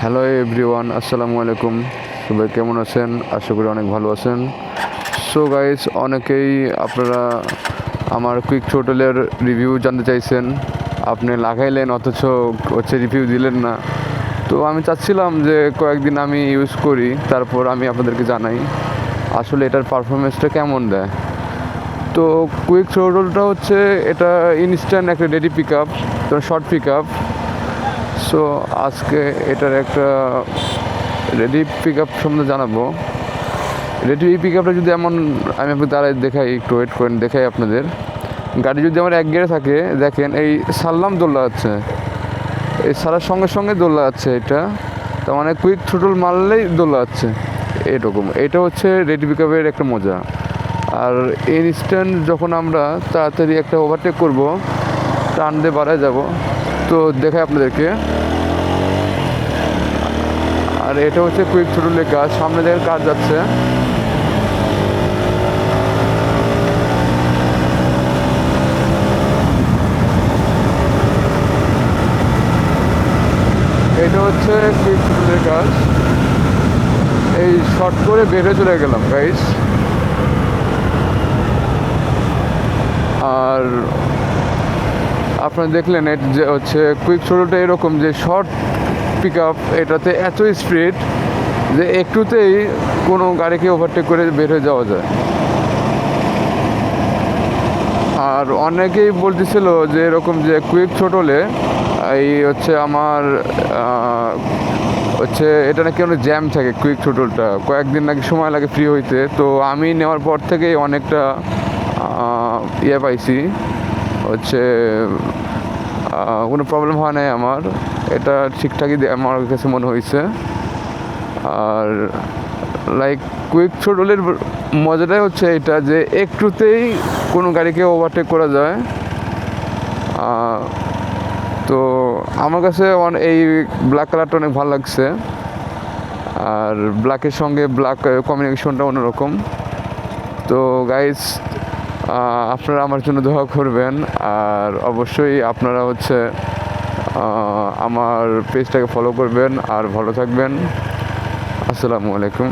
Hello everyone, আসসালামু আলাইকুম। সবাই কেমন আছেন? আশা করি অনেক ভালো আছেন। সো গাইস, অনেকেই আপনারা আমার কুইক টোটালের রিভিউ জানতে চাইছেন। আপনি লাগাইলেন অথচ রিভিউ দিলেন না। তো আমি চাচ্ছিলাম যে কয়েকদিন আমি ইউজ করি, তারপর আমি আপনাদেরকে জানাই আসলে এটার পারফরমেন্সটা কেমন দেয়। তো কুইক থ্রোটলটা হচ্ছে এটা ইনস্ট্যান্ট একটা ready pick up, short pick up. So আজকে এটার একটা রেডি পিক আপ সম্বন্ধে জানাবো। রেডি পিক আপটা যদি আমি আপনাকে দাঁড়ায় দেখাই, একটু ওয়েট করেন, দেখাই আপনাদের। গাড়ি যদি আমার এক গিয়ারে থাকে, দেখেন এই সারলাম দোল্লা আছে, এই সারার সঙ্গে সঙ্গে দোল্লা আছে। এটা তার মানে কুইক থ্রোটল মারলেই দোল্লা আছে এরকম। এটা হচ্ছে রেডি পিক আপের একটা মজা। আর ইনস্ট্যান্ট যখন আমরা তাড়াতাড়ি একটা ওভারটেক করব, টান দিয়ে বাড়ায় যাব, তো দেখাই আপনাদেরকে। আর এটা হচ্ছে কুইক থ্রোটলের কাজ। সামনে দেখেন কাজ যাচ্ছে, এটা হচ্ছে কুইক থ্রোটলের কাজ। এই শর্ট করে বের হয়ে চলে গেলাম গাইস। আর আপনারা দেখলেন এটা যে হচ্ছে কুইক থ্রোটলটা এরকম যে শর্ট পিক আপ, এটাতে এত স্পিড যে একটুতেই কোনো গাড়িকে ওভারটেক করে বের হয়ে যাওয়া যায়। আর অনেকেই বলতেছিল যে এরকম যে কুইক থ্রোটলে এই হচ্ছে আমার এটা নাকি অনেক জ্যাম থাকে কুইক থ্রোটলটা, কয়েকদিন নাকি সময় লাগে ফ্রি হইতে। তো আমি নেওয়ার পর থেকেই অনেকটা পাইছি, কোনো প্রবলেম হয় নাই আমার। এটা ঠিকঠাকই আমার কাছে মনে হয়েছে। আর লাইক কুইক থ্রোটলের মজাটাই হচ্ছে এটা যে একটুতেই কোনো গাড়িকে ওভারটেক করা যায়। তো আমার কাছে এই ব্ল্যাক কালারটা অনেক ভালো লাগছে। আর ব্ল্যাকের সঙ্গে ব্ল্যাক কম্বিনেশনটা অন্যরকম। তো গাইস, আপনারা আমার জন্য দোয়া করবেন। আর অবশ্যই আপনারা আমার পেজটাকে ফলো করবেন। আর ভালো থাকবেন। আসসালামু আলাইকুম।